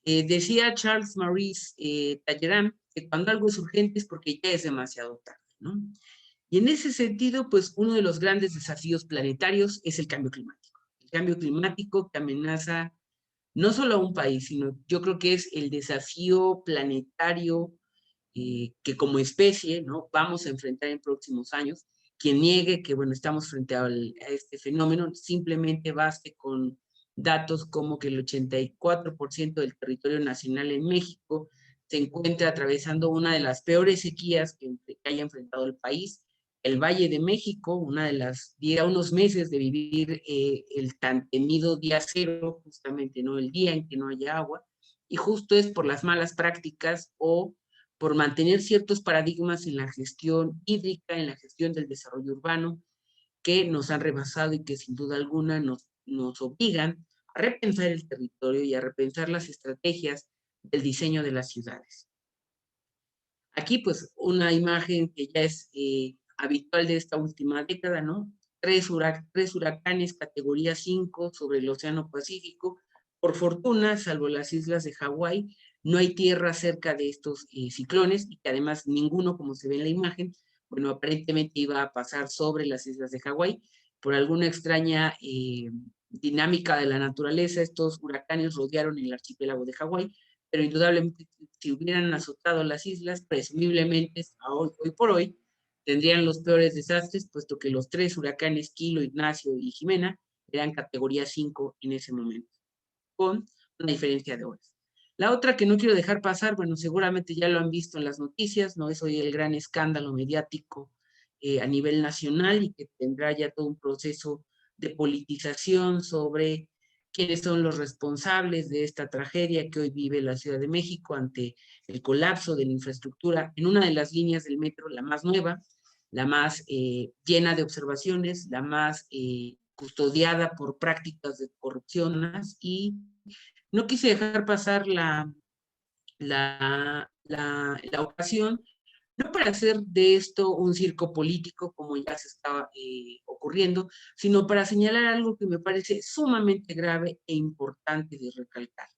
Decía Charles Maurice Talleyrand que cuando algo es urgente es porque ya es demasiado tarde, ¿no? Y en ese sentido, pues uno de los grandes desafíos planetarios es el cambio climático. El cambio climático que amenaza no solo a un país, sino yo creo que es el desafío planetario que como especie, ¿no? Vamos a enfrentar en próximos años. Quien niegue que, bueno, estamos frente a este fenómeno, simplemente baste con datos como que el 84% del territorio nacional en México se encuentra atravesando una de las peores sequías que haya enfrentado el país. El Valle de México, una de las, diera unos meses de vivir el tan temido día cero, justamente, ¿no? El día en que no haya agua, y justo es por las malas prácticas o por mantener ciertos paradigmas en la gestión hídrica, en la gestión del desarrollo urbano, que nos han rebasado y que sin duda alguna nos obligan a repensar el territorio y a repensar las estrategias del diseño de las ciudades. Aquí, pues, una imagen que ya es habitual de esta última década, ¿no? Tres huracanes categoría 5 sobre el Océano Pacífico. Por fortuna, salvo las islas de Hawái, no hay tierra cerca de estos ciclones y que además ninguno, como se ve en la imagen, bueno, aparentemente iba a pasar sobre las islas de Hawái. Por alguna extraña dinámica de la naturaleza, estos huracanes rodearon el archipiélago de Hawái, pero indudablemente si hubieran azotado las islas, presumiblemente hoy por hoy tendrían los peores desastres, puesto que los tres huracanes Kilo, Ignacio y Jimena eran categoría 5 en ese momento, con una diferencia de horas. La otra que no quiero dejar pasar, bueno, seguramente ya lo han visto en las noticias, no es hoy el gran escándalo mediático a nivel nacional y que tendrá ya todo un proceso de politización sobre quiénes son los responsables de esta tragedia que hoy vive la Ciudad de México ante el colapso de la infraestructura en una de las líneas del metro, la más nueva, la más llena de observaciones, la más custodiada por prácticas de corrupción y no quise dejar pasar la ocasión, no para hacer de esto un circo político como ya se estaba ocurriendo, sino para señalar algo que me parece sumamente grave e importante de recalcar.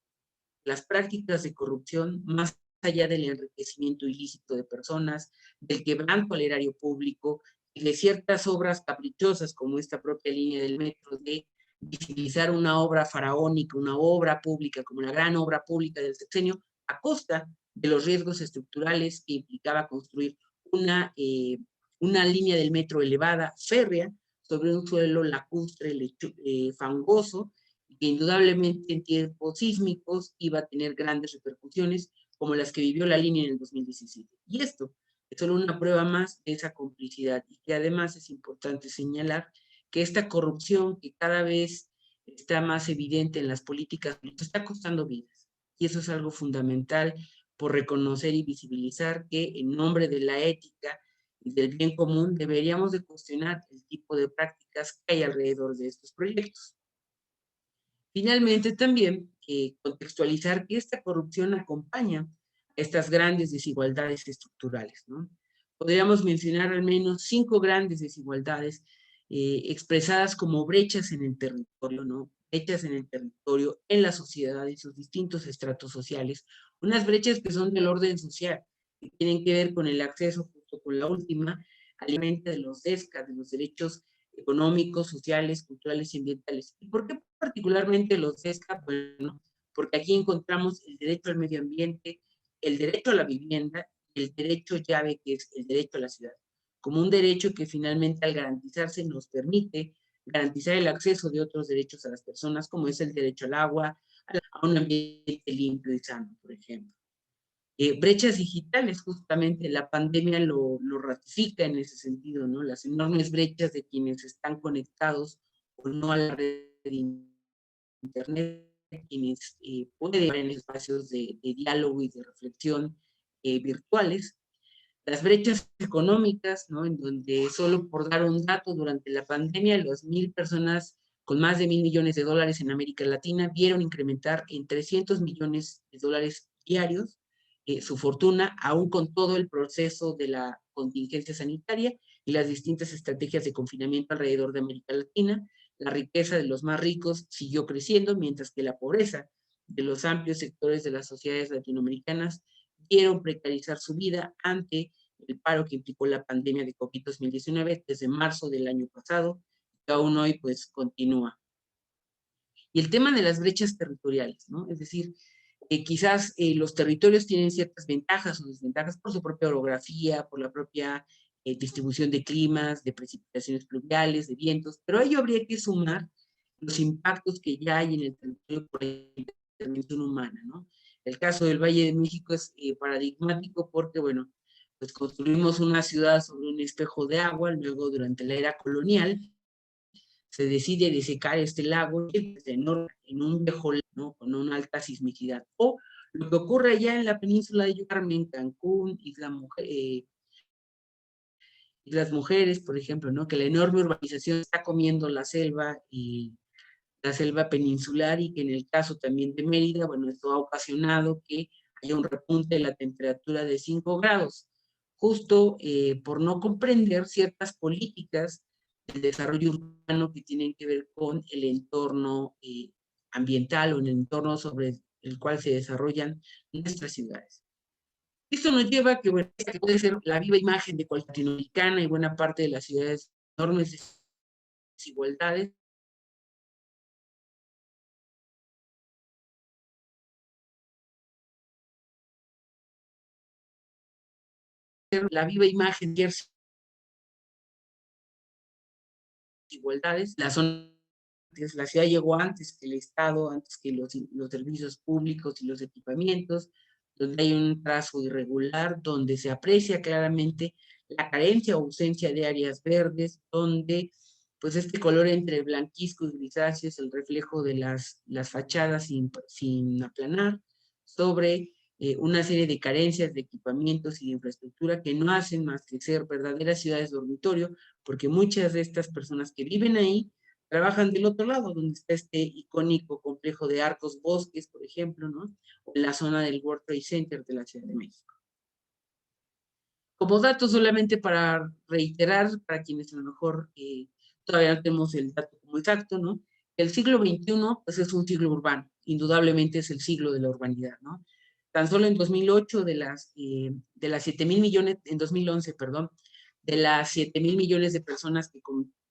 Las prácticas de corrupción, más allá del enriquecimiento ilícito de personas, del quebranto al erario público y de ciertas obras caprichosas como esta propia línea del metro de visibilizar una obra faraónica, una obra pública como la gran obra pública del sexenio, a costa de los riesgos estructurales que implicaba construir una línea del metro elevada, férrea, sobre un suelo lacustre, fangoso, que indudablemente en tiempos sísmicos iba a tener grandes repercusiones como las que vivió la línea en el 2017. Y esto es solo una prueba más de esa complicidad y que además es importante señalar que esta corrupción que cada vez está más evidente en las políticas está costando vidas. Y eso es algo fundamental por reconocer y visibilizar que en nombre de la ética y del bien común deberíamos de cuestionar el tipo de prácticas que hay alrededor de estos proyectos. Finalmente, también contextualizar que esta corrupción acompaña estas grandes desigualdades estructurales, ¿no? Podríamos mencionar al menos 5 grandes desigualdades expresadas como brechas en el territorio, ¿no? Brechas en el territorio, en la sociedad, en sus distintos estratos sociales, unas brechas que son del orden social, que tienen que ver con el acceso, justo con la última, alimenta de los DESCA, de los derechos económicos, sociales, culturales y ambientales. ¿Y por qué particularmente los DESCA? Bueno, porque aquí encontramos el derecho al medio ambiente, el derecho a la vivienda, el derecho llave que es el derecho a la ciudad, como un derecho que finalmente al garantizarse nos permite garantizar el acceso de otros derechos a las personas, como es el derecho al agua, a un ambiente limpio y sano, por ejemplo. Brechas digitales, justamente la pandemia lo ratifica en ese sentido, ¿no? Las enormes brechas de quienes están conectados o no a la red de Internet, quienes pueden estar en espacios de diálogo y de reflexión virtuales. Las brechas económicas, ¿no? En donde solo por dar un dato, durante la pandemia, las 1,000 personas con más de 1,000 millones de dólares en América Latina vieron incrementar en 300 millones de dólares diarios su fortuna, aún con todo el proceso de la contingencia sanitaria y las distintas estrategias de confinamiento alrededor de América Latina. La riqueza de los más ricos siguió creciendo, mientras que la pobreza de los amplios sectores de las sociedades latinoamericanas vieron precarizar su vida ante el paro que implicó la pandemia de COVID-2019 desde marzo del año pasado, que aún hoy pues continúa. Y el tema de las brechas territoriales, ¿no? Es decir, quizás los territorios tienen ciertas ventajas o desventajas por su propia orografía, por la propia distribución de climas, de precipitaciones pluviales, de vientos, pero a ello habría que sumar los impactos que ya hay en el territorio por la intervención humana, ¿no? El caso del Valle de México es paradigmático porque, bueno, pues construimos una ciudad sobre un espejo de agua, luego durante la era colonial, se decide desecar este lago en un viejo, ¿no? Con una alta sismicidad. O lo que ocurre allá en la península de Yucatán, en Cancún, Islas Mujeres, por ejemplo, ¿no? Que la enorme urbanización está comiendo la selva y la selva peninsular y que en el caso también de Mérida, bueno, esto ha ocasionado que haya un repunte de la temperatura de 5 grados, justo por no comprender ciertas políticas del desarrollo urbano que tienen que ver con el entorno ambiental o el entorno sobre el cual se desarrollan nuestras ciudades. Esto nos lleva a que, bueno, que puede ser la viva imagen de cualquier latinoamericana y buena parte de las ciudades enormes desigualdades, la viva imagen de desigualdades, la ciudad llegó antes que el Estado, antes que los servicios públicos y los equipamientos, donde hay un trazo irregular, donde se aprecia claramente la carencia o ausencia de áreas verdes, donde pues este color entre blanquizco y grisáceo es el reflejo de las fachadas sin aplanar, sobre una serie de carencias de equipamientos y de infraestructura que no hacen más que ser verdaderas ciudades dormitorio, porque muchas de estas personas que viven ahí trabajan del otro lado, donde está este icónico complejo de Arcos Bosques, por ejemplo, ¿no? O en la zona del World Trade Center de la Ciudad de México. Como dato solamente para reiterar, para quienes a lo mejor todavía no tenemos el dato como exacto, ¿no? El siglo XXI pues es un siglo urbano, indudablemente es el siglo de la urbanidad, ¿no? Tan solo en 2008 de las 7,000 millones, en 2011, perdón, de las 7,000 millones de personas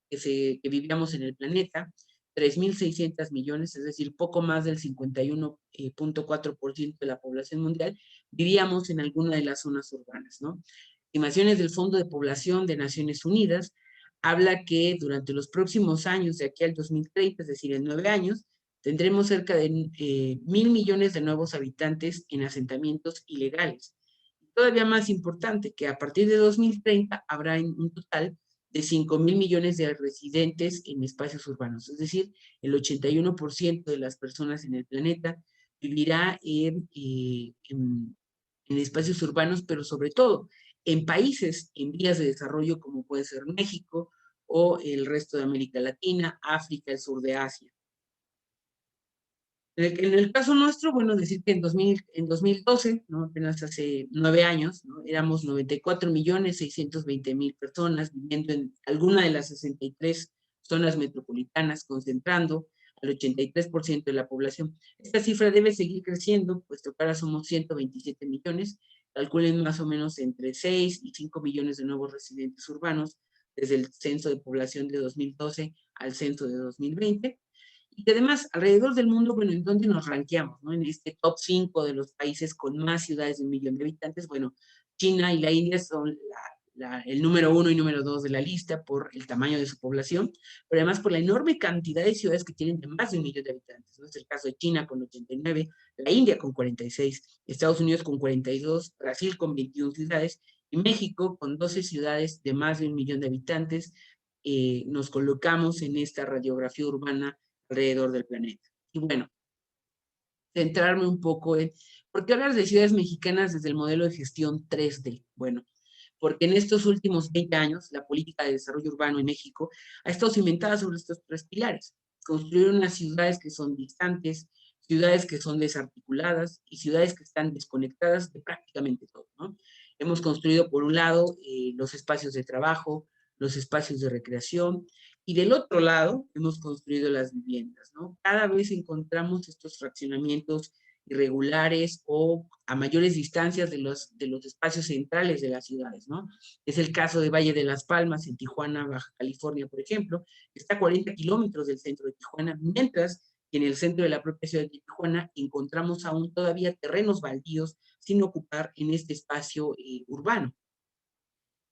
que vivíamos en el planeta, 3,600 millones, es decir, poco más del 51,4% de la población mundial, vivíamos en alguna de las zonas urbanas, ¿no? Estimaciones del Fondo de Población de Naciones Unidas habla que durante los próximos años, de aquí al 2030, es decir, en 9 años, tendremos cerca de 1,000 millones de nuevos habitantes en asentamientos ilegales. Todavía más importante, que a partir de 2030 habrá un total de 5,000 millones de residentes en espacios urbanos, es decir, el 81% de las personas en el planeta vivirá en espacios urbanos, pero sobre todo en países en vías de desarrollo como puede ser México o el resto de América Latina, África, el sur de Asia. En el caso nuestro, bueno, decir que en 2012, ¿no? Apenas hace 9 años, ¿no? Éramos 94,620,000 personas viviendo en alguna de las 63 zonas metropolitanas, concentrando al 83% de la población. Esta cifra debe seguir creciendo, puesto que ahora somos 127 millones, calculen más o menos entre 6 y 5 millones de nuevos residentes urbanos desde el censo de población de 2012 al censo de 2020. Y que además, alrededor del mundo, bueno, ¿en dónde nos ranqueamos? ¿No? En este top 5 de los países con más ciudades de 1,000,000 de habitantes, bueno, China y la India son el número 1 y número 2 de la lista por el tamaño de su población, pero además por la enorme cantidad de ciudades que tienen de más de 1,000,000 de habitantes, ¿no? Es el caso de China con 89, la India con 46, Estados Unidos con 42, Brasil con 21 ciudades y México con 12 ciudades de más de 1,000,000 de habitantes. Nos colocamos en esta radiografía urbana alrededor del planeta. Y bueno, centrarme un poco en, ¿por qué hablar de ciudades mexicanas desde el modelo de gestión 3D? Bueno, porque en estos últimos 20 años la política de desarrollo urbano en México ha estado cimentada sobre estos 3 pilares. Construir unas ciudades que son distantes, ciudades que son desarticuladas y ciudades que están desconectadas de prácticamente todo, ¿no? Hemos construido, por un lado, los espacios de trabajo, los espacios de recreación y del otro lado hemos construido las viviendas, ¿no? Cada vez encontramos estos fraccionamientos irregulares o a mayores distancias de los espacios centrales de las ciudades, ¿no? Es el caso de Valle de las Palmas, en Tijuana, Baja California, por ejemplo, que está a 40 kilómetros del centro de Tijuana, mientras que en el centro de la propia ciudad de Tijuana encontramos aún todavía terrenos baldíos sin ocupar en este espacio urbano.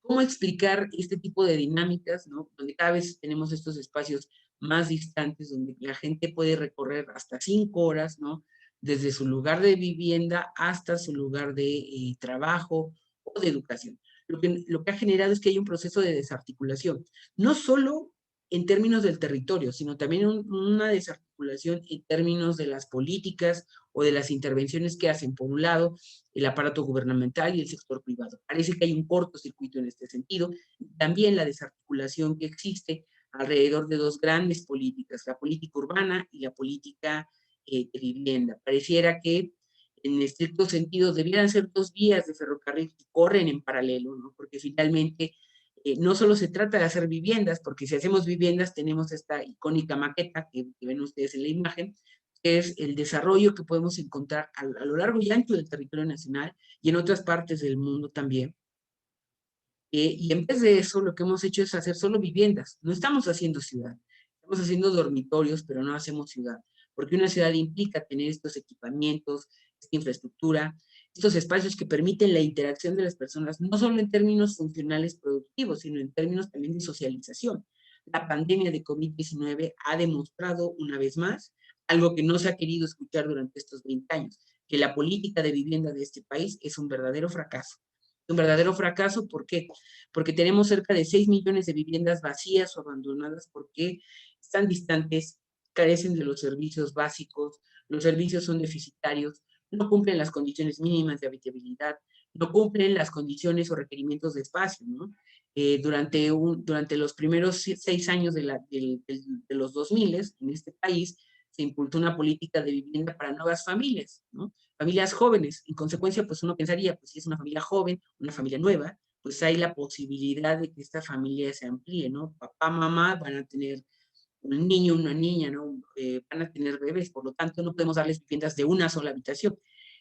¿Cómo explicar este tipo de dinámicas, ¿no? Donde cada vez tenemos estos espacios más distantes, donde la gente puede recorrer hasta 5 horas, ¿no? Desde su lugar de vivienda hasta su lugar de trabajo o de educación. Lo que ha generado es que hay un proceso de desarticulación, no solo en términos del territorio, sino también una desarticulación en términos de las políticas o de las intervenciones que hacen, por un lado, el aparato gubernamental y el sector privado. Parece que hay un cortocircuito en este sentido. También la desarticulación que existe alrededor de dos grandes políticas, la política urbana y la política de vivienda. Pareciera que en estricto sentido debieran ser dos vías de ferrocarril que corren en paralelo, ¿no? Porque finalmente no solo se trata de hacer viviendas, porque si hacemos viviendas tenemos esta icónica maqueta que ven ustedes en la imagen, que es el desarrollo que podemos encontrar a lo largo y ancho del territorio nacional y en otras partes del mundo también. Y en vez de eso, lo que hemos hecho es hacer solo viviendas. No estamos haciendo ciudad. Estamos haciendo dormitorios, pero no hacemos ciudad. Porque una ciudad implica tener estos equipamientos, esta infraestructura, estos espacios que permiten la interacción de las personas, no solo en términos funcionales productivos, sino en términos también de socialización. La pandemia de COVID-19 ha demostrado una vez más algo que no se ha querido escuchar durante estos 20 años, que la política de vivienda de este país es un verdadero fracaso. Un verdadero fracaso, ¿por qué? Porque tenemos cerca de 6 millones de viviendas vacías o abandonadas porque están distantes, carecen de los servicios básicos, los servicios son deficitarios, no cumplen las condiciones mínimas de habitabilidad, no cumplen las condiciones o requerimientos de espacio, ¿no? Durante los primeros 6 años de los 2000 en este país se impulsó una política de vivienda para nuevas familias, ¿no? Familias jóvenes. En consecuencia, pues uno pensaría, pues si es una familia joven, una familia nueva, pues hay la posibilidad de que esta familia se amplíe, ¿no? Papá, mamá van a tener un niño, una niña, ¿no? Van a tener bebés, por lo tanto no podemos darles viviendas de una sola habitación.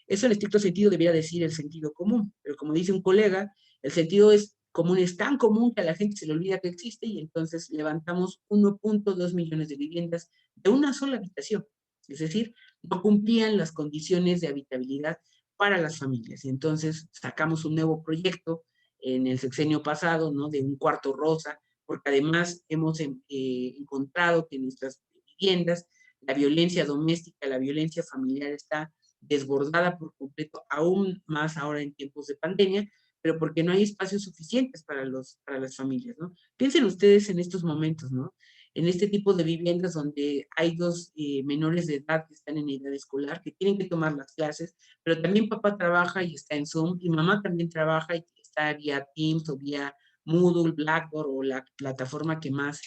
Eso en estricto sentido debería decir el sentido común, pero como dice un colega, el sentido común es tan común que a la gente se le olvida que existe y entonces levantamos 1.2 millones de viviendas de una sola habitación. Es decir, no cumplían las condiciones de habitabilidad para las familias. Y entonces sacamos un nuevo proyecto en el sexenio pasado, ¿no? De un cuarto rosa, porque además hemos encontrado que en nuestras viviendas la violencia doméstica, la violencia familiar está desbordada por completo, aún más ahora en tiempos de pandemia, pero porque no hay espacios suficientes para las familias, ¿no? Piensen ustedes en estos momentos, ¿no? En este tipo de viviendas donde hay dos menores de edad que están en edad escolar, que tienen que tomar las clases, pero también papá trabaja y está en Zoom, y mamá también trabaja y está vía Teams o vía Moodle, Blackboard o la plataforma que más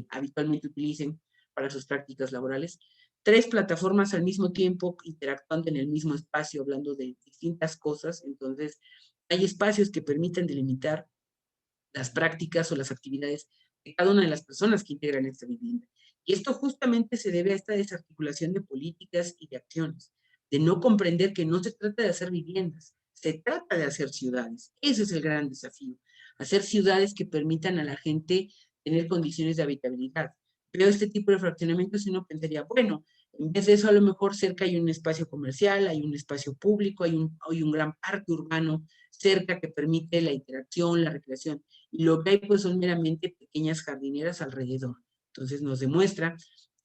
habitualmente utilicen para sus prácticas laborales. 3 plataformas al mismo tiempo interactuando en el mismo espacio, hablando de distintas cosas. Entonces, hay espacios que permiten delimitar las prácticas o las actividades de cada una de las personas que integran esta vivienda. Y esto justamente se debe a esta desarticulación de políticas y de acciones, de no comprender que no se trata de hacer viviendas, se trata de hacer ciudades. Ese es el gran desafío, hacer ciudades que permitan a la gente tener condiciones de habitabilidad. Veo este tipo de fraccionamientos y uno pensaría, bueno, en vez de eso a lo mejor cerca hay un espacio comercial, hay un espacio público, hay un gran parque urbano cerca que permite la interacción, la recreación y lo que hay pues son meramente pequeñas jardineras alrededor. Entonces nos demuestra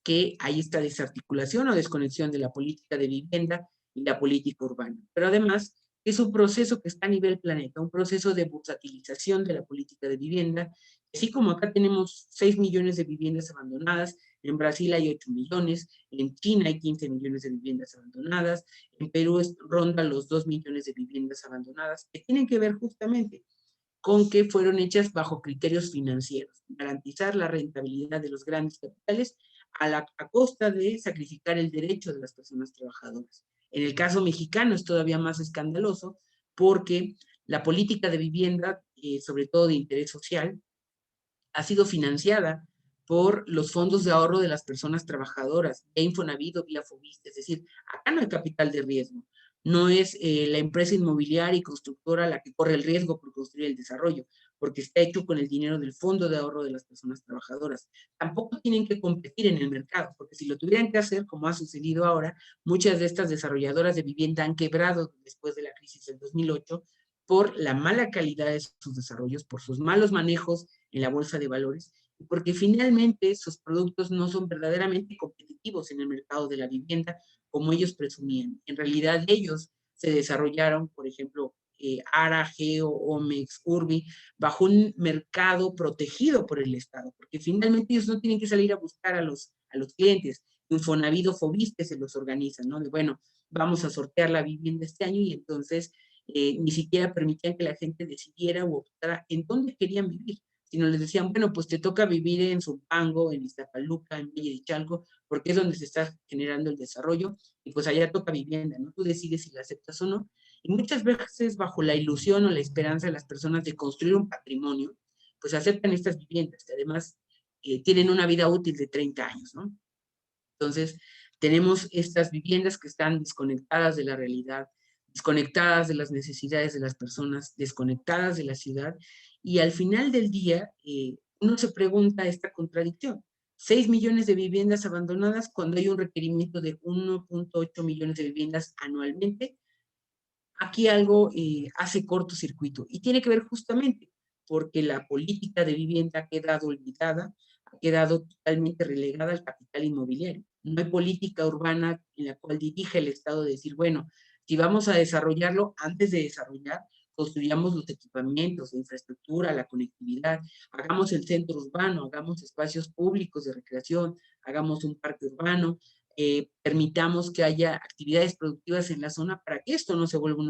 que hay esta desarticulación o desconexión de la política de vivienda y la política urbana. Pero además es un proceso que está a nivel planeta, un proceso de bursatilización de la política de vivienda. Así como acá tenemos 6 millones de viviendas abandonadas, en Brasil hay 8 millones, en China hay 15 millones de viviendas abandonadas, en Perú ronda los 2 millones de viviendas abandonadas, que tienen que ver justamente con que fueron hechas bajo criterios financieros, garantizar la rentabilidad de los grandes capitales a costa de sacrificar el derecho de las personas trabajadoras. En el caso mexicano es todavía más escandaloso porque la política de vivienda, sobre todo de interés social, ha sido financiada por los fondos de ahorro de las personas trabajadoras, vía Infonavit o vía Fobiste. Es decir, acá no hay capital de riesgo. No es la empresa inmobiliaria y constructora la que corre el riesgo por construir el desarrollo, porque está hecho con el dinero del fondo de ahorro de las personas trabajadoras. Tampoco tienen que competir en el mercado, porque si lo tuvieran que hacer, como ha sucedido ahora, muchas de estas desarrolladoras de vivienda han quebrado después de la crisis del 2008 por la mala calidad de sus desarrollos, por sus malos manejos en la bolsa de valores, y porque finalmente sus productos no son verdaderamente competitivos en el mercado de la vivienda como ellos presumían. En realidad ellos se desarrollaron, por ejemplo, ARA, Geo, Omex, Urbi, bajo un mercado protegido por el Estado, porque finalmente ellos no tienen que salir a buscar a los clientes. Infonavit o Fobiste se los organizan, ¿no? De, bueno, vamos a sortear la vivienda este año y entonces ni siquiera permitían que la gente decidiera o optara en dónde querían vivir, sino les decían, bueno, pues te toca vivir en Zumpango, en Iztapaluca, en Valle de Chalco, porque es donde se está generando el desarrollo, y pues allá toca vivienda, ¿no? Tú decides si la aceptas o no. Y muchas veces bajo la ilusión o la esperanza de las personas de construir un patrimonio, pues aceptan estas viviendas, que además tienen una vida útil de 30 años, ¿no? Entonces, tenemos estas viviendas que están desconectadas de la realidad, desconectadas de las necesidades de las personas, desconectadas de la ciudad, y al final del día, uno se pregunta esta contradicción. 6 millones de viviendas abandonadas cuando hay un requerimiento de 1.8 millones de viviendas anualmente. Aquí algo hace cortocircuito y tiene que ver justamente porque la política de vivienda ha quedado olvidada, ha quedado totalmente relegada al capital inmobiliario. No hay política urbana en la cual dirige el Estado de decir, bueno, si vamos a desarrollarlo, antes de desarrollar, construyamos los equipamientos, la infraestructura, la conectividad, hagamos el centro urbano, hagamos espacios públicos de recreación, hagamos un parque urbano, permitamos que haya actividades productivas en la zona para que esto no se vuelva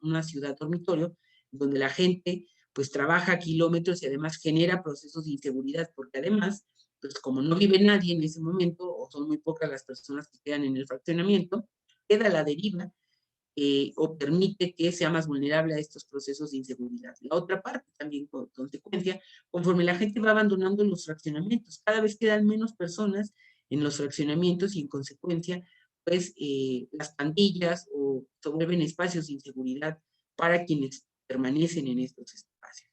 una ciudad dormitorio, donde la gente pues trabaja a kilómetros y además genera procesos de inseguridad, porque además, pues como no vive nadie en ese momento, o son muy pocas las personas que quedan en el fraccionamiento, queda a la deriva o permite que sea más vulnerable a estos procesos de inseguridad. La otra parte también, con consecuencia, conforme la gente va abandonando los fraccionamientos, cada vez quedan menos personas en los fraccionamientos y en consecuencia, pues las pandillas o se vuelven espacios de inseguridad para quienes permanecen en estos espacios.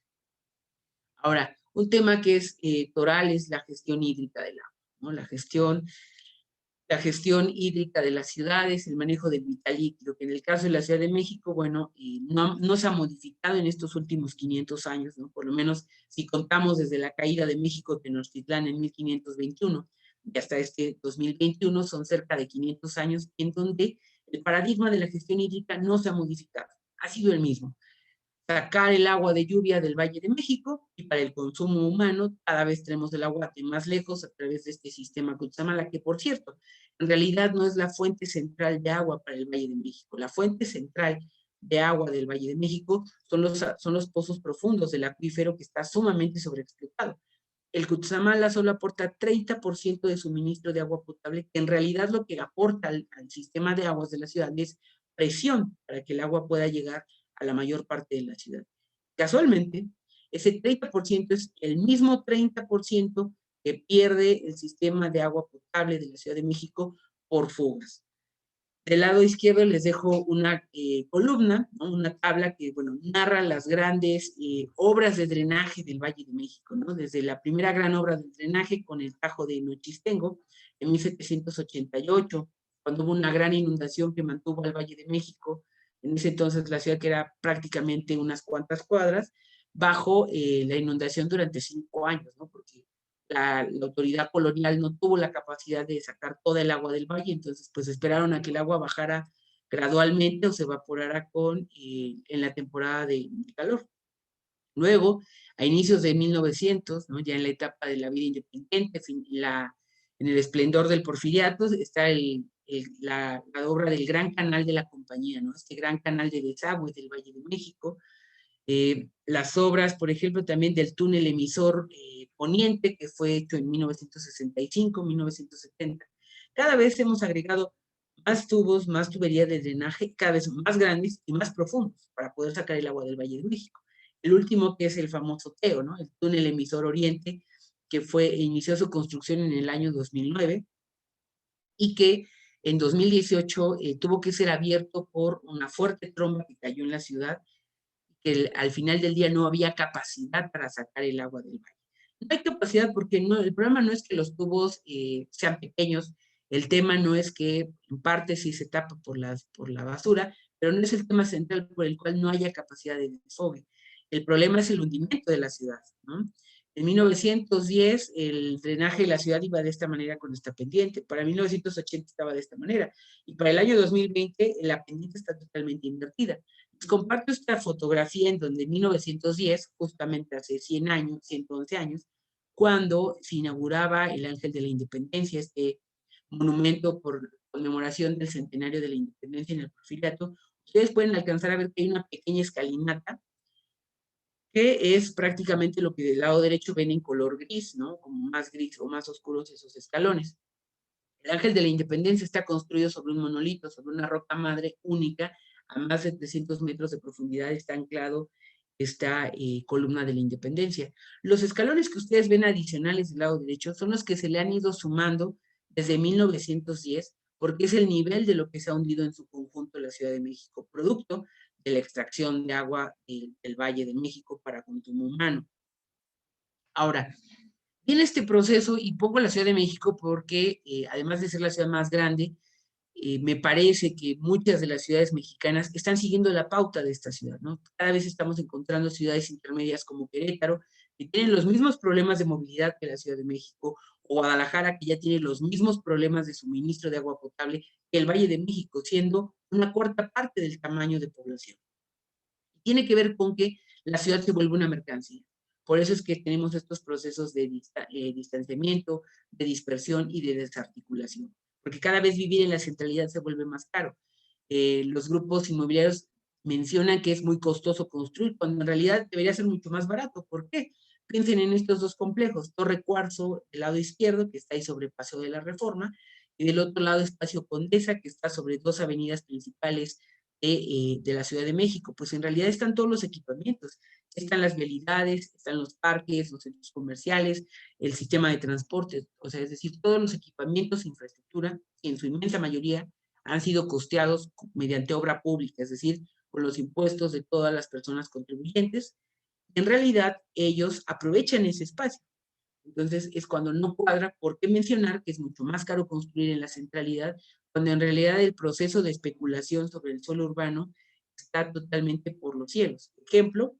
Ahora, un tema que es toral es la gestión hídrica del agua, ¿no? La gestión hídrica de las ciudades, el manejo del vital líquido, que en el caso de la Ciudad de México, bueno, no se ha modificado en estos últimos 500 años, ¿no? Por lo menos si contamos desde la caída de México Tenochtitlán en 1521 y hasta este 2021, son cerca de 500 años en donde el paradigma de la gestión hídrica no se ha modificado, ha sido el mismo. Sacar el agua de lluvia del Valle de México y para el consumo humano cada vez tenemos el agua de más lejos a través de este sistema Cutzamala, que por cierto, en realidad no es la fuente central de agua para el Valle de México. La fuente central de agua del Valle de México son los pozos profundos del acuífero que está sumamente sobreexplotado. El Cutzamala solo aporta 30% de suministro de agua potable, que en realidad lo que aporta al sistema de aguas de la ciudad es presión para que el agua pueda llegar a la mayor parte de la ciudad. Casualmente, ese 30% es el mismo 30% que pierde el sistema de agua potable de la Ciudad de México por fugas. Del lado izquierdo les dejo una columna, ¿no? Una tabla que, bueno, narra las grandes obras de drenaje del Valle de México, ¿no? Desde la primera gran obra de drenaje con el Tajo de Nochistengo en 1788, cuando hubo una gran inundación que mantuvo al Valle de México, en ese entonces la ciudad que era prácticamente unas cuantas cuadras, bajo la inundación durante 5 años, ¿no? Porque la autoridad colonial no tuvo la capacidad de sacar toda el agua del valle, entonces pues esperaron a que el agua bajara gradualmente o se evaporara en la temporada de calor. Luego, a inicios de 1900, ¿no? Ya en la etapa de la vida independiente, en el esplendor del porfiriato, está la obra del Gran Canal de la Compañía, ¿no? Este gran canal de desagüe del Valle de México, las obras, por ejemplo, también del túnel emisor poniente, que fue hecho en 1965, 1970. Cada vez hemos agregado más tubos, más tuberías de drenaje, cada vez más grandes y más profundos para poder sacar el agua del Valle de México. El último que es el famoso TEO, ¿no? El túnel emisor oriente, que inició su construcción en el año 2009 y que en 2018 tuvo que ser abierto por una fuerte tromba que cayó en la ciudad, que al final del día no había capacidad para sacar el agua del valle. No hay capacidad porque no, el problema no es que los tubos sean pequeños, el tema no es que en parte sí se tapa por la basura, pero no es el tema central por el cual no haya capacidad de desahogue. El problema es el hundimiento de la ciudad, ¿no? En 1910 el drenaje de la ciudad iba de esta manera con esta pendiente, para 1980 estaba de esta manera, y para el año 2020 la pendiente está totalmente invertida. Les comparto esta fotografía en donde en 1910, justamente hace 100 años, 111 años, cuando se inauguraba el Ángel de la Independencia, este monumento por conmemoración del centenario de la independencia en el Porfiriato, ustedes pueden alcanzar a ver que hay una pequeña escalinata que es prácticamente lo que del lado derecho ven en color gris, ¿no? Como más gris o más oscuros esos escalones. El Ángel de la Independencia está construido sobre un monolito, sobre una roca madre única, a más de 300 metros de profundidad está anclado esta columna de la Independencia. Los escalones que ustedes ven adicionales del lado derecho son los que se le han ido sumando desde 1910, porque es el nivel de lo que se ha hundido en su conjunto la Ciudad de México, producto de la extracción de agua del Valle de México para consumo humano. Ahora, viene este proceso y pongo la Ciudad de México porque, además de ser la ciudad más grande, me parece que muchas de las ciudades mexicanas están siguiendo la pauta de esta ciudad, ¿no? Cada vez estamos encontrando ciudades intermedias como Querétaro, que tienen los mismos problemas de movilidad que la Ciudad de México, o Guadalajara, que ya tiene los mismos problemas de suministro de agua potable que el Valle de México, siendo una cuarta parte del tamaño de población. Tiene que ver con que la ciudad se vuelve una mercancía. Por eso es que tenemos estos procesos de distanciamiento, de dispersión y de desarticulación. Porque cada vez vivir en la centralidad se vuelve más caro. Los grupos inmobiliarios mencionan que es muy costoso construir, cuando en realidad debería ser mucho más barato. ¿Por qué? Piensen en estos dos complejos. Torre Cuarzo, del lado izquierdo, que está ahí sobre el Paseo de la Reforma, y del otro lado Espacio Condesa, que está sobre dos avenidas principales de la Ciudad de México. Pues en realidad están todos los equipamientos, están las vialidades, están los parques, los centros comerciales, el sistema de transporte, o sea, es decir, todos los equipamientos, infraestructura, en su inmensa mayoría han sido costeados mediante obra pública, es decir, con los impuestos de todas las personas contribuyentes. En realidad, ellos aprovechan ese espacio. Entonces, es cuando no cuadra, ¿por qué mencionar que es mucho más caro construir en la centralidad, cuando en realidad el proceso de especulación sobre el suelo urbano está totalmente por los cielos? Ejemplo,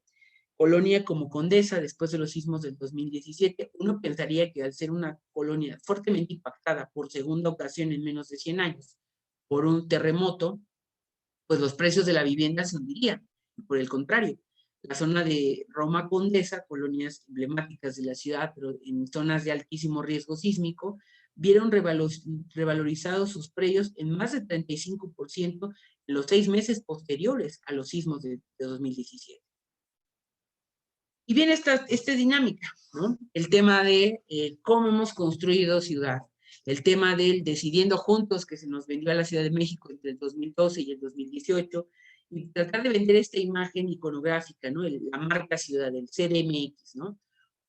colonia como Condesa, después de los sismos del 2017, uno pensaría que al ser una colonia fuertemente impactada por segunda ocasión en menos de 100 años por un terremoto, pues los precios de la vivienda se hundirían. Por el contrario, la zona de Roma Condesa, colonias emblemáticas de la ciudad, pero en zonas de altísimo riesgo sísmico, vieron revalorizados sus precios en más de 35% en los 6 meses posteriores a los sismos de 2017. Y viene esta dinámica, ¿no? El tema de cómo hemos construido ciudad, el tema del decidiendo juntos que se nos vendió a la Ciudad de México entre el 2012 y el 2018, y tratar de vender esta imagen iconográfica, ¿no? La marca ciudad, el CDMX, ¿no?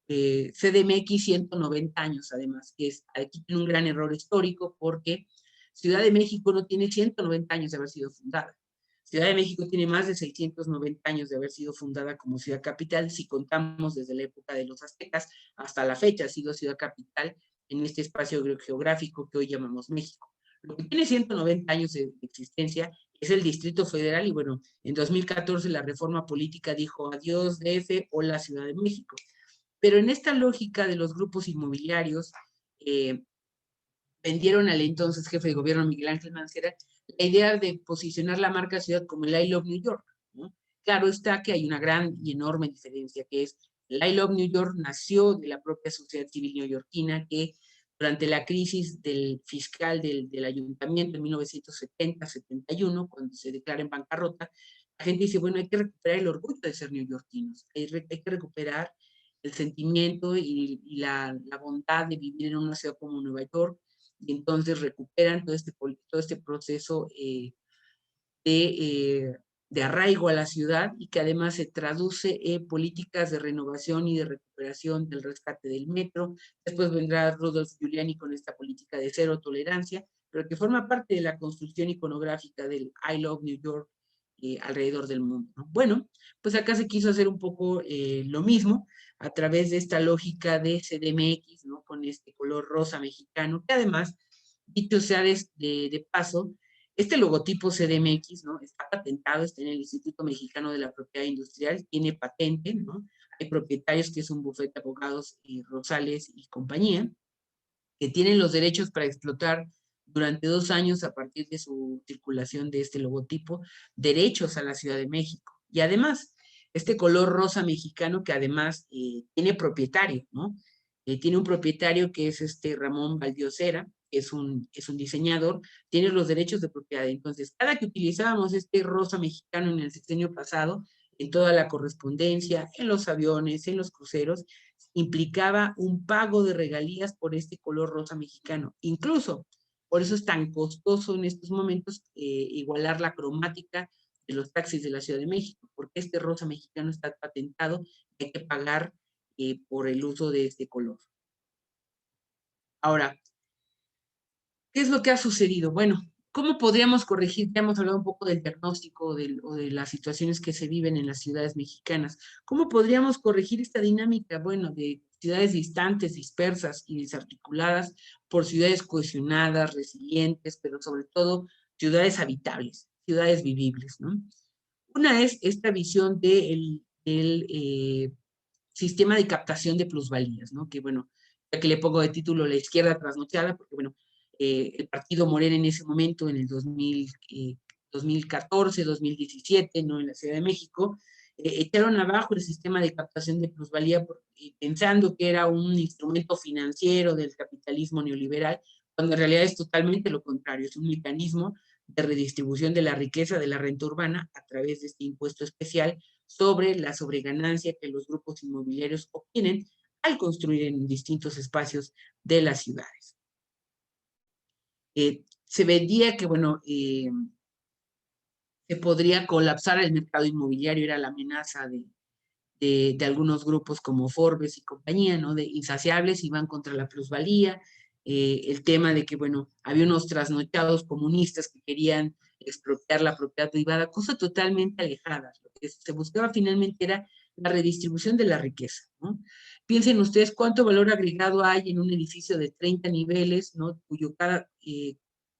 CDMX 190 años, además, que es, aquí tiene un gran error histórico porque Ciudad de México no tiene 190 años de haber sido fundada. Ciudad de México tiene más de 690 años de haber sido fundada como ciudad capital, si contamos desde la época de los aztecas hasta la fecha ha sido ciudad capital en este espacio geográfico que hoy llamamos México. Lo que tiene 190 años de existencia es el Distrito Federal y bueno, en 2014 la reforma política dijo adiós DF o la Ciudad de México. Pero en esta lógica de los grupos inmobiliarios, vendieron al entonces jefe de gobierno Miguel Ángel Mancera la idea de posicionar la marca ciudad como el I Love New York, ¿no? Claro está que hay una gran y enorme diferencia, que es el I Love New York nació de la propia sociedad civil neoyorquina que durante la crisis del fiscal del ayuntamiento en 1970-71, cuando se declara en bancarrota, la gente dice, bueno, hay que recuperar el orgullo de ser neoyorquinos, hay que recuperar el sentimiento y la bondad de vivir en una ciudad como Nueva York, y entonces recuperan todo este proceso de de arraigo a la ciudad y que además se traduce en políticas de renovación y de recuperación del rescate del metro. Después vendrá Rudolf Giuliani con esta política de cero tolerancia, pero que forma parte de la construcción iconográfica del I Love New York alrededor del mundo, ¿no? Bueno, pues acá se quiso hacer un poco lo mismo a través de esta lógica de CDMX, ¿no? Con este color rosa mexicano, que además, dicho sea de paso, este logotipo CDMX, ¿no? Está patentado, está en el Instituto Mexicano de la Propiedad Industrial, tiene patente, ¿no? Hay propietarios, que es un bufete de abogados, Rosales y compañía, que tienen los derechos para explotar durante 2 años a partir de su circulación de este logotipo, derechos a la Ciudad de México. Y además, este color rosa mexicano que además tiene propietario, ¿no? Tiene un propietario que es este Ramón Valdiosera, que es un diseñador, tiene los derechos de propiedad. Entonces, cada que utilizábamos este rosa mexicano en el sexenio pasado, en toda la correspondencia, en los aviones, en los cruceros, implicaba un pago de regalías por este color rosa mexicano. Incluso, por eso es tan costoso en estos momentos igualar la cromática de los taxis de la Ciudad de México, porque este rosa mexicano está patentado y hay que pagar por el uso de este color. Ahora, ¿qué es lo que ha sucedido? Bueno, ¿cómo podríamos corregir? Ya hemos hablado un poco del diagnóstico o de las situaciones que se viven en las ciudades mexicanas. ¿Cómo podríamos corregir esta dinámica? Bueno, de ciudades distantes, dispersas y desarticuladas por ciudades cohesionadas, resilientes, pero sobre todo ciudades habitables, ciudades vivibles, ¿no? Una es esta visión del sistema de captación de plusvalías, ¿no? Que bueno, ya que le pongo de título La izquierda trasnochada, porque bueno, el partido Morena en ese momento, en el 2014, 2017, ¿no? En la Ciudad de México, echaron abajo el sistema de captación de plusvalía pensando que era un instrumento financiero del capitalismo neoliberal, cuando en realidad es totalmente lo contrario, es un mecanismo de redistribución de la riqueza de la renta urbana a través de este impuesto especial sobre la sobreganancia que los grupos inmobiliarios obtienen al construir en distintos espacios de las ciudades. Se vendía que, bueno, se podría colapsar el mercado inmobiliario, era la amenaza de algunos grupos como Forbes y compañía, ¿no? De insaciables, iban contra la plusvalía, el tema de que, bueno, había unos trasnochados comunistas que querían expropiar la propiedad privada, cosa totalmente alejada. Lo que se buscaba finalmente era la redistribución de la riqueza, ¿no? Piensen ustedes cuánto valor agregado hay en un edificio de 30 niveles, ¿no?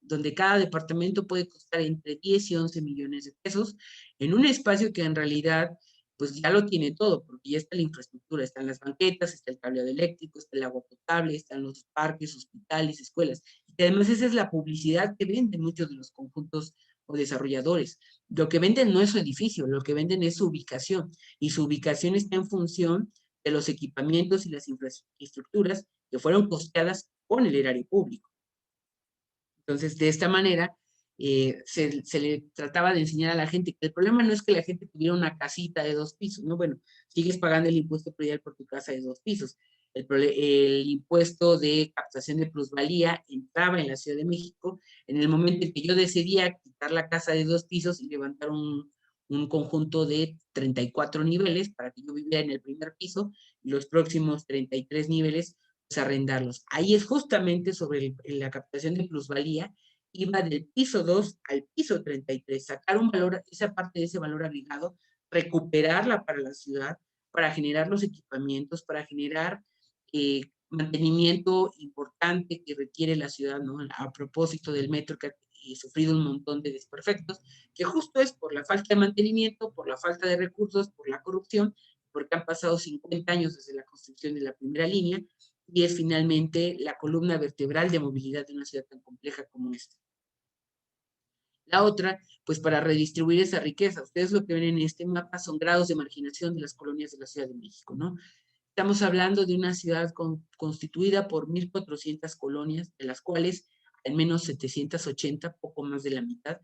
Donde cada departamento puede costar entre 10 y 11 millones de pesos, en un espacio que en realidad pues ya lo tiene todo, porque ya está la infraestructura, están las banquetas, está el cableado eléctrico, está el agua potable, están los parques, hospitales, escuelas. Y además esa es la publicidad que venden muchos de los conjuntos o desarrolladores. Lo que venden no es su edificio, lo que venden es su ubicación, y su ubicación está en función de los equipamientos y las infraestructuras que fueron costeadas con el erario público. Entonces, de esta manera, se le trataba de enseñar a la gente que el problema no es que la gente tuviera una casita de 2 pisos, ¿no? Bueno, sigues pagando el impuesto predial por tu casa de 2 pisos. El impuesto de captación de plusvalía entraba en la Ciudad de México en el momento en que yo decidía quitar la casa de 2 pisos y levantar un conjunto de 34 niveles para que yo viviera en el primer piso y los próximos 33 niveles pues, arrendarlos. Ahí es justamente sobre la captación de plusvalía, iba del piso 2 al piso 33, sacar un valor, esa parte de ese valor agregado, recuperarla para la ciudad, para generar los equipamientos, para generar mantenimiento importante que requiere la ciudad, ¿no? A propósito del metro que ha sufrido un montón de desperfectos, que justo es por la falta de mantenimiento, por la falta de recursos, por la corrupción, porque han pasado 50 años desde la construcción de la primera línea, y es finalmente la columna vertebral de movilidad de una ciudad tan compleja como esta. La otra, pues para redistribuir esa riqueza. Ustedes lo que ven en este mapa son grados de marginación de las colonias de la Ciudad de México, ¿no? Estamos hablando de una ciudad constituida por 1,400 colonias, de las cuales al menos 780, poco más de la mitad,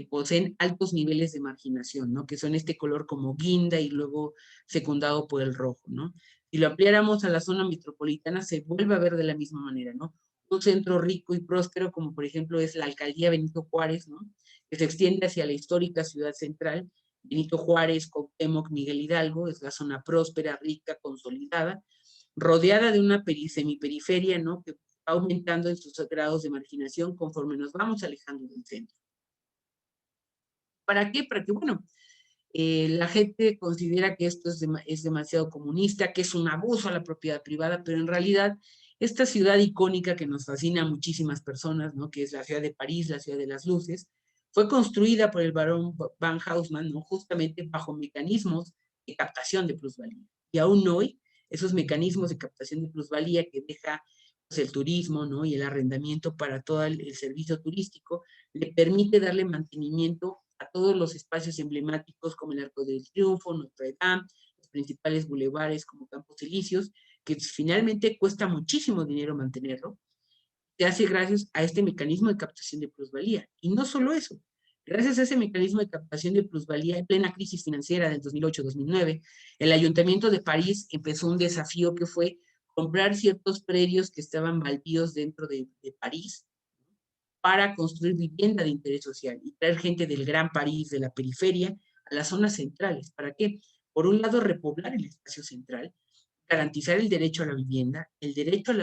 poseen altos niveles de marginación, ¿no? Que son este color como guinda y luego secundado por el rojo, ¿no? Si lo ampliáramos a la zona metropolitana, se vuelve a ver de la misma manera, ¿no? Un centro rico y próspero, como por ejemplo es la alcaldía Benito Juárez, ¿no? que se extiende hacia la histórica ciudad central, Benito Juárez, Cuauhtémoc, Miguel Hidalgo. Es la zona próspera, rica, consolidada, rodeada de una semiperiferia, ¿no?, que va aumentando en sus grados de marginación conforme nos vamos alejando del centro. ¿Para qué? Para que, bueno, la gente considera que esto es demasiado comunista, que es un abuso a la propiedad privada, pero en realidad esta ciudad icónica que nos fascina a muchísimas personas, ¿no?, que es la ciudad de París, la ciudad de las luces, fue construida por el barón Van Haussmann, ¿no?, justamente bajo mecanismos de captación de plusvalía. Y aún hoy, esos mecanismos de captación de plusvalía que deja, pues, el turismo, ¿no?, y el arrendamiento para todo el servicio turístico, le permite darle mantenimiento a todos los espacios emblemáticos como el Arco del Triunfo, Notre Dame, los principales bulevares como Campos Elíseos, que finalmente cuesta muchísimo dinero mantenerlo. Se hace gracias a este mecanismo de captación de plusvalía. Y no solo eso, gracias a ese mecanismo de captación de plusvalía, en plena crisis financiera del 2008-2009, el Ayuntamiento de París empezó un desafío que fue comprar ciertos predios que estaban baldíos dentro de París, para construir vivienda de interés social y traer gente del Gran París, de la periferia, a las zonas centrales. ¿Para qué? Por un lado, repoblar el espacio central, garantizar el derecho a la vivienda, el derecho a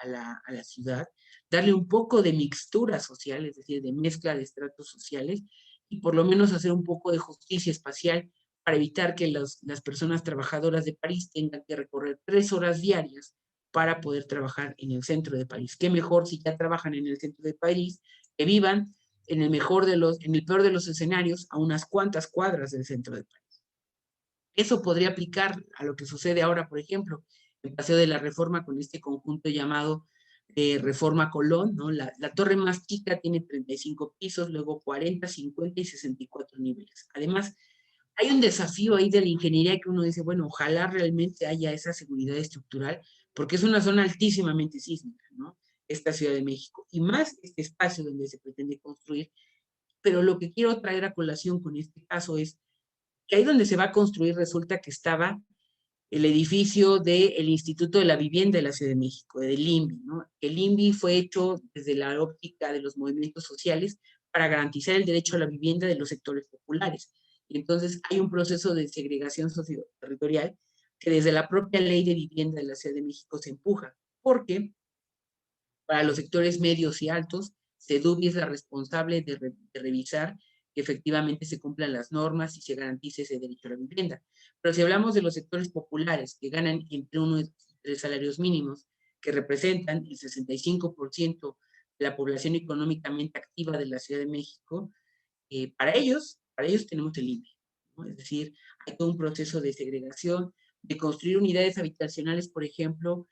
la ciudad, darle un poco de mixtura social, es decir, de mezcla de estratos sociales, y por lo menos hacer un poco de justicia espacial para evitar que las personas trabajadoras de París tengan que recorrer 3 horas diarias para poder trabajar en el centro de París. Qué mejor si ya trabajan en el centro de París, que vivan en el peor de los escenarios, a unas cuantas cuadras del centro de París. Eso podría aplicar a lo que sucede ahora, por ejemplo, en Paseo de la Reforma, con este conjunto llamado Reforma Colón, ¿no? La torre más chica tiene 35 pisos, luego 40, 50 y 64 niveles. Además, hay un desafío ahí de la ingeniería que uno dice, bueno, ojalá realmente haya esa seguridad estructural, porque es una zona altísimamente sísmica, ¿no?, esta Ciudad de México, y más este espacio donde se pretende construir. Pero lo que quiero traer a colación con este caso es que ahí donde se va a construir resulta que estaba el edificio del Instituto de la Vivienda de la Ciudad de México, del INVI, ¿no? El INVI fue hecho desde la óptica de los movimientos sociales para garantizar el derecho a la vivienda de los sectores populares. Y entonces hay un proceso de segregación socioterritorial que desde la propia ley de vivienda de la Ciudad de México se empuja, porque para los sectores medios y altos, SEDUBI es la responsable de revisar que efectivamente se cumplan las normas y se garantice ese derecho a la vivienda. Pero si hablamos de los sectores populares que ganan entre 1 y 3 salarios mínimos, que representan el 65% de la población económicamente activa de la Ciudad de México, para ellos tenemos el INE, ¿no? Es decir, hay todo un proceso de segregación, de construir unidades habitacionales, por ejemplo,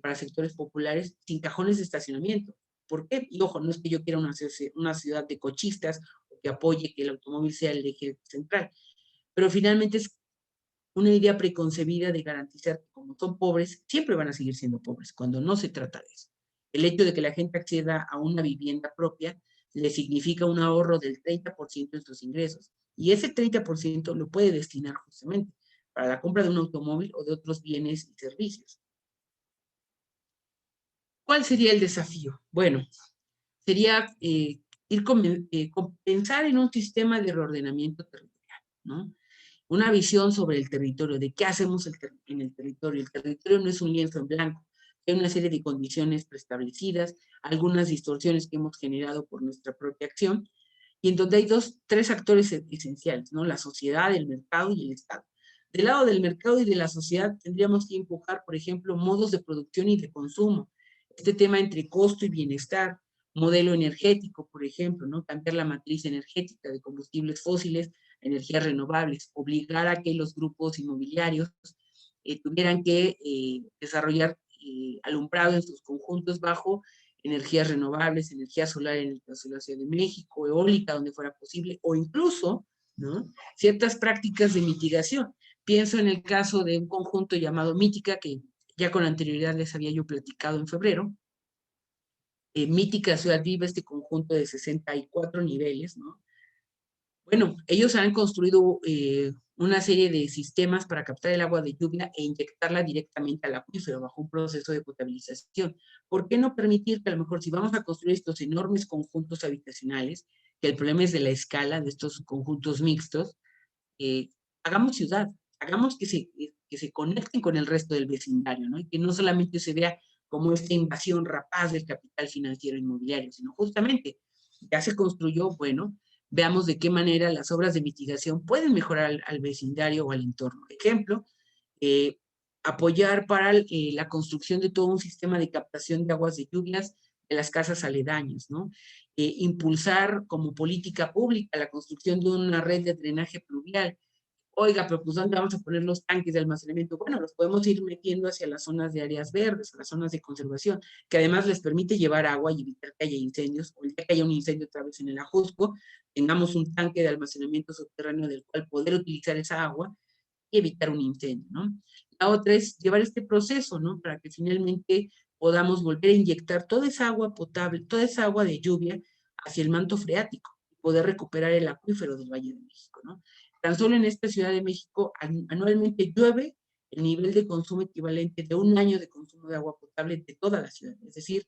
para sectores populares sin cajones de estacionamiento. ¿Por qué? Y ojo, no es que yo quiera una ciudad de cochistas o que apoye que el automóvil sea el eje central, pero finalmente es una idea preconcebida de garantizar que como son pobres, siempre van a seguir siendo pobres, cuando no se trata de eso. El hecho de que la gente acceda a una vivienda propia le significa un ahorro del 30% en sus ingresos, y ese 30% lo puede destinar justamente para la compra de un automóvil o de otros bienes y servicios. ¿Cuál sería el desafío? Bueno, sería pensar en un sistema de reordenamiento territorial, ¿no? Una visión sobre el territorio, de qué hacemos en el territorio. El territorio no es un lienzo en blanco, hay una serie de condiciones preestablecidas, algunas distorsiones que hemos generado por nuestra propia acción, y en donde hay tres actores esenciales, ¿no? La sociedad, el mercado y el Estado. Del lado del mercado y de la sociedad tendríamos que empujar, por ejemplo, modos de producción y de consumo. Este tema entre costo y bienestar, modelo energético, por ejemplo, ¿no? Cambiar la matriz energética de combustibles fósiles a energías renovables, obligar a que los grupos inmobiliarios tuvieran que desarrollar alumbrado en sus conjuntos bajo energías renovables, energía solar en el caso de la Ciudad de México, eólica donde fuera posible, o incluso, ¿no?, ciertas prácticas de mitigación. Pienso en el caso de un conjunto llamado Mítica, que ya con anterioridad les había yo platicado en febrero. Mítica Ciudad Viva, este conjunto de 64 niveles, ¿no? Bueno, ellos han construido una serie de sistemas para captar el agua de lluvia e inyectarla directamente al acuífero bajo un proceso de potabilización. ¿Por qué no permitir que a lo mejor si vamos a construir estos enormes conjuntos habitacionales, que el problema es de la escala de estos conjuntos mixtos. Hagamos ciudad, hagamos que se conecten con el resto del vecindario, ¿no? Y que no solamente se vea como esta invasión rapaz del capital financiero inmobiliario, sino justamente ya se construyó, bueno, veamos de qué manera las obras de mitigación pueden mejorar al vecindario o al entorno. Ejemplo, eh, apoyar para la construcción de todo un sistema de captación de aguas de lluvias de las casas aledañas, ¿no? Impulsar como política pública la construcción de una red de drenaje pluvial. Oiga, pero pues ¿dónde vamos a poner los tanques de almacenamiento? Bueno, los podemos ir metiendo hacia las zonas de áreas verdes, a las zonas de conservación, que además les permite llevar agua y evitar que haya incendios, o el día que haya un incendio otra vez en el Ajusco, tengamos un tanque de almacenamiento subterráneo del cual poder utilizar esa agua y evitar un incendio, ¿no? La otra es llevar este proceso, ¿no? Para que finalmente podamos volver a inyectar toda esa agua potable, toda esa agua de lluvia hacia el manto freático y poder recuperar el acuífero del Valle de México, ¿no? Tan solo en esta Ciudad de México anualmente llueve el nivel de consumo equivalente de un año de consumo de agua potable de toda la ciudad. Es decir,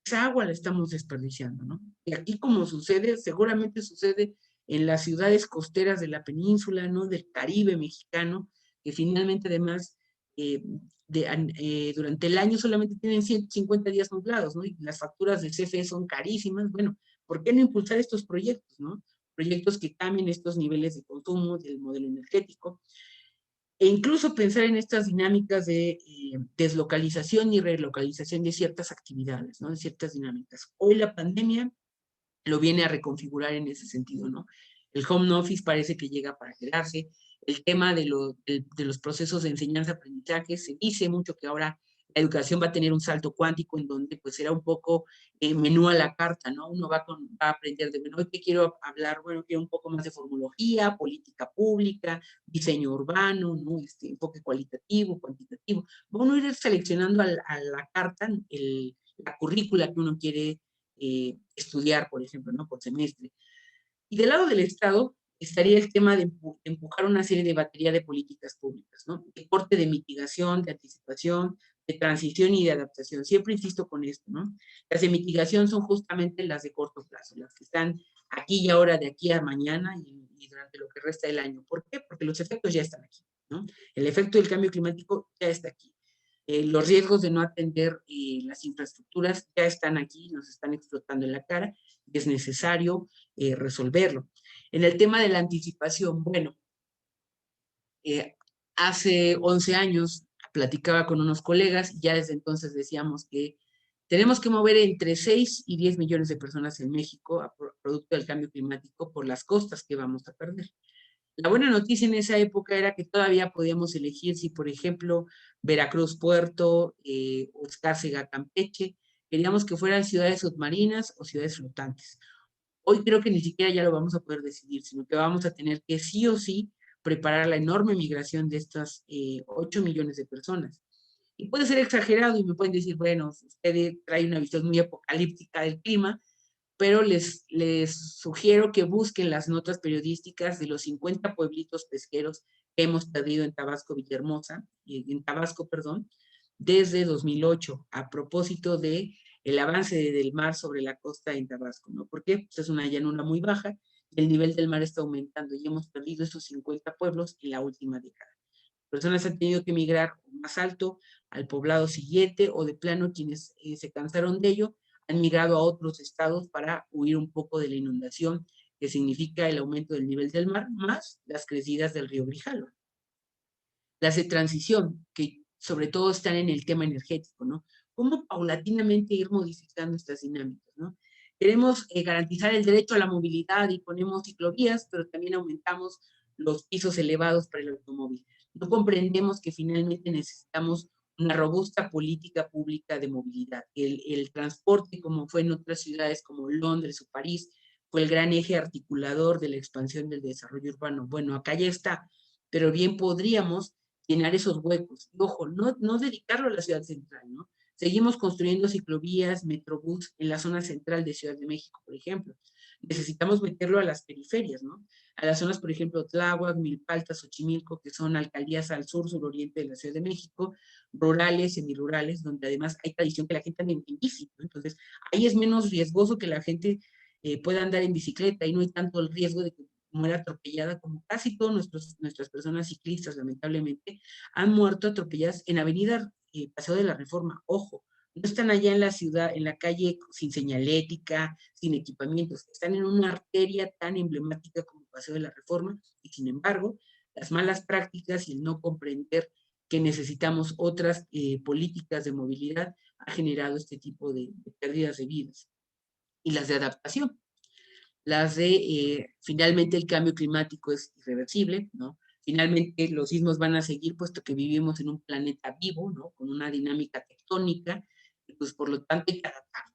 esa agua la estamos desperdiciando, ¿no? Y aquí como sucede, seguramente sucede en las ciudades costeras de la península, ¿no? Del Caribe mexicano, que finalmente además durante el año solamente tienen 150 días nublados, ¿no? Y las facturas del CFE son carísimas. Bueno, ¿por qué no impulsar estos proyectos, ¿no? Proyectos que cambien estos niveles de consumo del modelo energético e incluso pensar en estas dinámicas de deslocalización y relocalización de ciertas actividades, ¿no? De ciertas dinámicas. Hoy la pandemia lo viene a reconfigurar en ese sentido, ¿no? El home office parece que llega para quedarse. El tema de los procesos de enseñanza-aprendizaje, se dice mucho que ahora la educación va a tener un salto cuántico en donde pues será un poco menú a la carta, ¿no? Uno va a aprender de menú. Hoy te quiero hablar, bueno, quiero un poco más de formología, política pública, diseño urbano, ¿no? Enfoque cualitativo, cuantitativo. Uno ir seleccionando a la carta la currícula que uno quiere estudiar, por ejemplo, ¿no? Por semestre. Y del lado del Estado estaría el tema de empujar una serie de batería de políticas públicas, ¿no? De corte, de mitigación, de anticipación, de transición y de adaptación. Siempre insisto con esto, ¿no? Las de mitigación son justamente las de corto plazo, las que están aquí y ahora, de aquí a mañana y durante lo que resta del año. ¿Por qué? Porque los efectos ya están aquí, ¿no? El efecto del cambio climático ya está aquí. Los riesgos de no atender las infraestructuras ya están aquí, nos están explotando en la cara y es necesario resolverlo. En el tema de la anticipación, bueno, hace 11 años platicaba con unos colegas y ya desde entonces decíamos que tenemos que mover entre 6 y 10 millones de personas en México a producto del cambio climático por las costas que vamos a perder. La buena noticia en esa época era que todavía podíamos elegir si, por ejemplo, Veracruz, Puerto, o Escárcega, Campeche, queríamos que fueran ciudades submarinas o ciudades flotantes. Hoy creo que ni siquiera ya lo vamos a poder decidir, sino que vamos a tener que sí o sí preparar la enorme migración de estas 8 millones de personas. Y puede ser exagerado y me pueden decir, bueno, usted trae una visión muy apocalíptica del clima, pero les sugiero que busquen las notas periodísticas de los 50 pueblitos pesqueros que hemos perdido en Tabasco, Villahermosa, en Tabasco, perdón, desde 2008, a propósito de el avance del mar sobre la costa en Tabasco, ¿no? Porque pues es una llanura muy baja y el nivel del mar está aumentando y hemos perdido esos 50 pueblos en la última década. Personas han tenido que emigrar más alto al poblado siguiente o de plano quienes se cansaron de ello han migrado a otros estados para huir un poco de la inundación que significa el aumento del nivel del mar más las crecidas del río Grijalva. Las de transición, que sobre todo están en el tema energético, ¿no? Cómo paulatinamente ir modificando estas dinámicas, ¿no? Queremos garantizar el derecho a la movilidad y ponemos ciclovías, pero también aumentamos los pisos elevados para el automóvil. No comprendemos que finalmente necesitamos una robusta política pública de movilidad. El transporte, como fue en otras ciudades como Londres o París, fue el gran eje articulador de la expansión del desarrollo urbano. Bueno, acá ya está, pero bien podríamos llenar esos huecos. Y ojo, no dedicarlo a la ciudad central, ¿no? Seguimos construyendo ciclovías, metrobús en la zona central de Ciudad de México, por ejemplo. Necesitamos meterlo a las periferias, ¿no? A las zonas, por ejemplo, Tláhuac, Milpalta, Xochimilco, que son alcaldías al sur, suroriente de la Ciudad de México, rurales, semirurales, donde además hay tradición que la gente ande en bici, ¿no? Entonces, ahí es menos riesgoso que la gente pueda andar en bicicleta y no hay tanto el riesgo de que muera atropellada, como casi todas nuestras personas ciclistas, lamentablemente, han muerto atropelladas en Avenida Paseo de la Reforma. Ojo, no están allá en la ciudad, en la calle, sin señalética, sin equipamientos, están en una arteria tan emblemática como Paseo de la Reforma, y sin embargo, las malas prácticas y el no comprender que necesitamos otras políticas de movilidad ha generado este tipo de pérdidas de vidas. Y las de adaptación, las de finalmente el cambio climático es irreversible, ¿no? Finalmente los sismos van a seguir puesto que vivimos en un planeta vivo, ¿no? Con una dinámica tectónica, y pues por lo tanto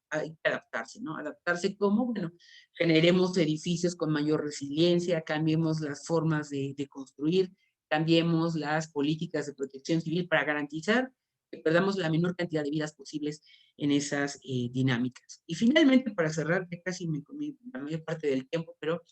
hay que adaptarse, ¿no? Adaptarse como, bueno, generemos edificios con mayor resiliencia, cambiemos las formas de construir, cambiemos las políticas de protección civil para garantizar que perdamos la menor cantidad de vidas posibles en esas dinámicas. Y finalmente, para cerrar, que casi me comí la mayor parte del tiempo, pero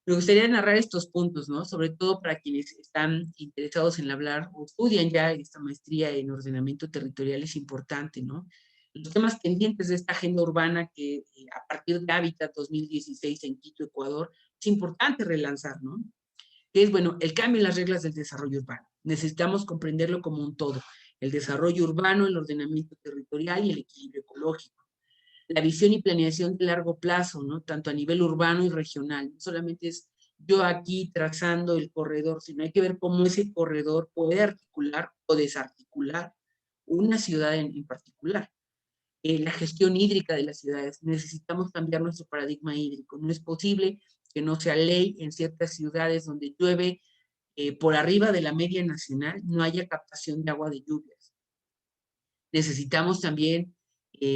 me gustaría narrar estos puntos, ¿no? Sobre todo para quienes están interesados en hablar o estudian ya esta maestría en ordenamiento territorial, es importante, ¿no? Los temas pendientes de esta agenda urbana que a partir de Hábitat 2016 en Quito, Ecuador, es importante relanzar, ¿no? Que es, bueno, el cambio en las reglas del desarrollo urbano. Necesitamos comprenderlo como un todo, el desarrollo urbano, el ordenamiento territorial y el equilibrio ecológico. La visión y planeación de largo plazo, ¿no? Tanto a nivel urbano y regional. No solamente es yo aquí trazando el corredor, sino hay que ver cómo ese corredor puede articular o desarticular una ciudad en particular. La gestión hídrica de las ciudades. Necesitamos cambiar nuestro paradigma hídrico. No es posible que no sea ley en ciertas ciudades donde llueve por arriba de la media nacional, no haya captación de agua de lluvias. Necesitamos también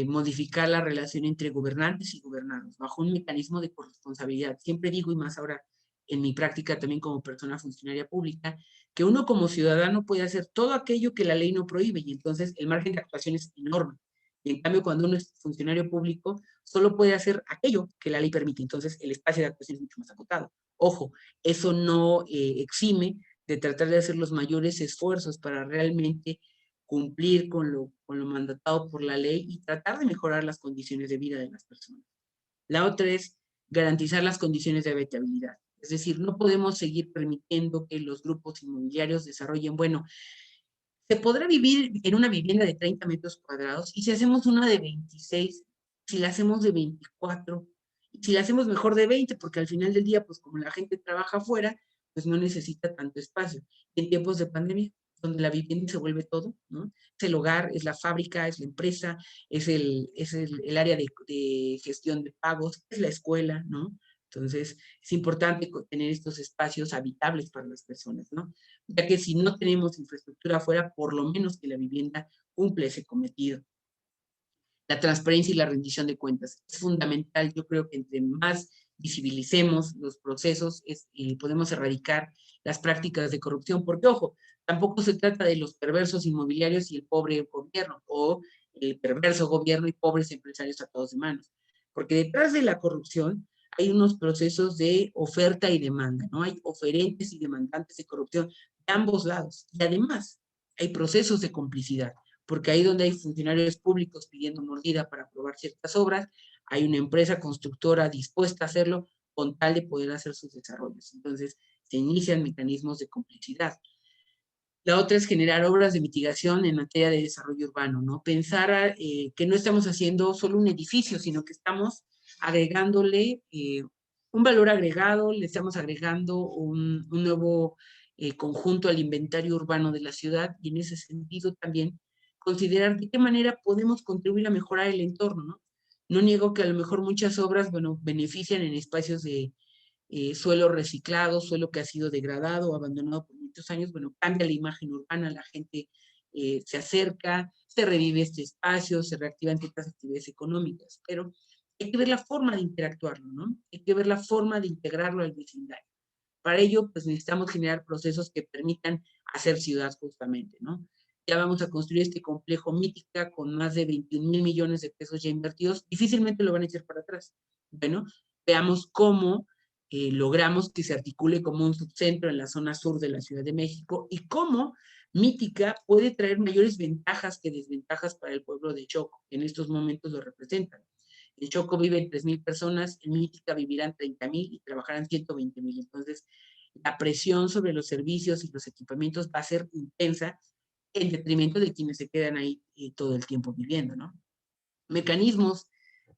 modificar la relación entre gobernantes y gobernados bajo un mecanismo de corresponsabilidad. Siempre digo, y más ahora en mi práctica también como persona funcionaria pública, que uno como ciudadano puede hacer todo aquello que la ley no prohíbe y entonces el margen de actuación es enorme. Y en cambio, cuando uno es funcionario público, solo puede hacer aquello que la ley permite. Entonces, el espacio de actuación es mucho más acotado. Ojo, eso no exime de tratar de hacer los mayores esfuerzos para realmente cumplir con lo mandatado por la ley y tratar de mejorar las condiciones de vida de las personas. La otra es garantizar las condiciones de habitabilidad. Es decir, no podemos seguir permitiendo que los grupos inmobiliarios desarrollen, bueno, se podrá vivir en una vivienda de 30 metros cuadrados y si hacemos una de 26, si la hacemos de 24, si la hacemos mejor de 20, porque al final del día, pues como la gente trabaja afuera, pues no necesita tanto espacio. Y en tiempos de pandemia, donde la vivienda se vuelve todo, ¿no? Es el hogar, es la fábrica, es la empresa, es el área de gestión de pagos, es la escuela, ¿no? Entonces, es importante tener estos espacios habitables para las personas, ¿no? Ya que si no tenemos infraestructura afuera, por lo menos que la vivienda cumple ese cometido. La transparencia y la rendición de cuentas es fundamental. Yo creo que entre más visibilicemos los procesos, podemos erradicar las prácticas de corrupción, porque ojo, tampoco se trata de los perversos inmobiliarios y el pobre gobierno, o el perverso gobierno y pobres empresarios atados de manos, porque detrás de la corrupción hay unos procesos de oferta y demanda, ¿no? Hay oferentes y demandantes de corrupción de ambos lados, y además hay procesos de complicidad porque ahí donde hay funcionarios públicos pidiendo mordida para aprobar ciertas obras, hay una empresa constructora dispuesta a hacerlo con tal de poder hacer sus desarrollos. Entonces, se inician mecanismos de complicidad. La otra es generar obras de mitigación en materia de desarrollo urbano, ¿no? Pensar que no estamos haciendo solo un edificio, sino que estamos agregándole un valor agregado, le estamos agregando un nuevo conjunto al inventario urbano de la ciudad y en ese sentido también considerar de qué manera podemos contribuir a mejorar el entorno, ¿no? No niego que a lo mejor muchas obras, bueno, benefician en espacios de suelo reciclado, suelo que ha sido degradado o abandonado por muchos años, bueno, cambia la imagen urbana, la gente se acerca, se revive este espacio, se reactivan ciertas actividades económicas, pero hay que ver la forma de interactuarlo, ¿no? Hay que ver la forma de integrarlo al vecindario. Para ello, pues necesitamos generar procesos que permitan hacer ciudad justamente, ¿no? Ya vamos a construir este complejo Mítica con más de 21,000 millones de pesos ya invertidos, difícilmente lo van a echar para atrás. Bueno, veamos cómo logramos que se articule como un subcentro en la zona sur de la Ciudad de México y cómo Mítica puede traer mayores ventajas que desventajas para el pueblo de Choco, que en estos momentos lo representan. En Choco viven 3,000 personas, en Mítica vivirán 30,000 y trabajarán 120,000. Entonces, la presión sobre los servicios y los equipamientos va a ser intensa en detrimento de quienes se quedan ahí todo el tiempo viviendo, ¿no? Mecanismos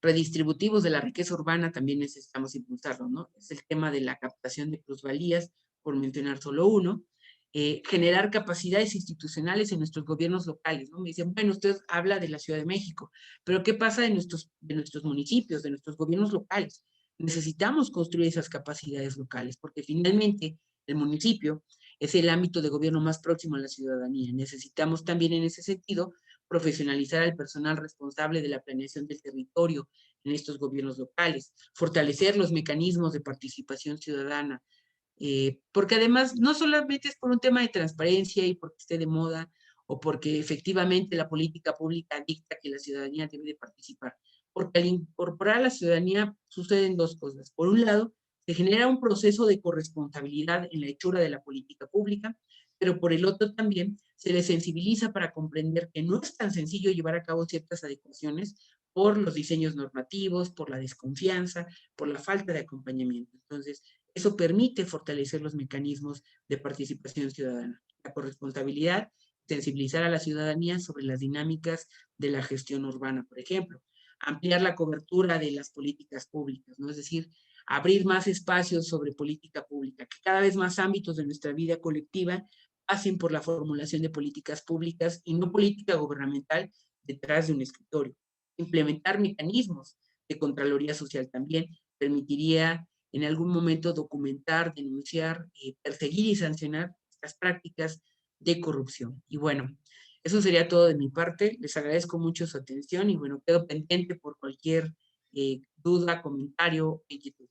redistributivos de la riqueza urbana también necesitamos impulsarlo, ¿no? Es el tema de la captación de plusvalías, por mencionar solo uno. Generar capacidades institucionales en nuestros gobiernos locales, ¿no? Me dicen, bueno, usted habla de la Ciudad de México, pero ¿qué pasa de nuestros municipios, de nuestros gobiernos locales? Necesitamos construir esas capacidades locales, porque finalmente el municipio es el ámbito de gobierno más próximo a la ciudadanía. Necesitamos también en ese sentido profesionalizar al personal responsable de la planeación del territorio en estos gobiernos locales, fortalecer los mecanismos de participación ciudadana, porque además no solamente es por un tema de transparencia y porque esté de moda o porque efectivamente la política pública dicta que la ciudadanía debe de participar, porque al incorporar a la ciudadanía suceden dos cosas. Por un lado, se genera un proceso de corresponsabilidad en la hechura de la política pública, pero por el otro también se les sensibiliza para comprender que no es tan sencillo llevar a cabo ciertas adecuaciones por los diseños normativos, por la desconfianza, por la falta de acompañamiento. Entonces, eso permite fortalecer los mecanismos de participación ciudadana. La corresponsabilidad, sensibilizar a la ciudadanía sobre las dinámicas de la gestión urbana, por ejemplo. Ampliar la cobertura de las políticas públicas, ¿no? Es decir, abrir más espacios sobre política pública, que cada vez más ámbitos de nuestra vida colectiva pasen por la formulación de políticas públicas y no política gubernamental detrás de un escritorio. Implementar mecanismos de Contraloría Social también permitiría en algún momento documentar, denunciar, perseguir y sancionar estas prácticas de corrupción. Y bueno, eso sería todo de mi parte. Les agradezco mucho su atención y bueno, quedo pendiente por cualquier duda, comentario, inquietud.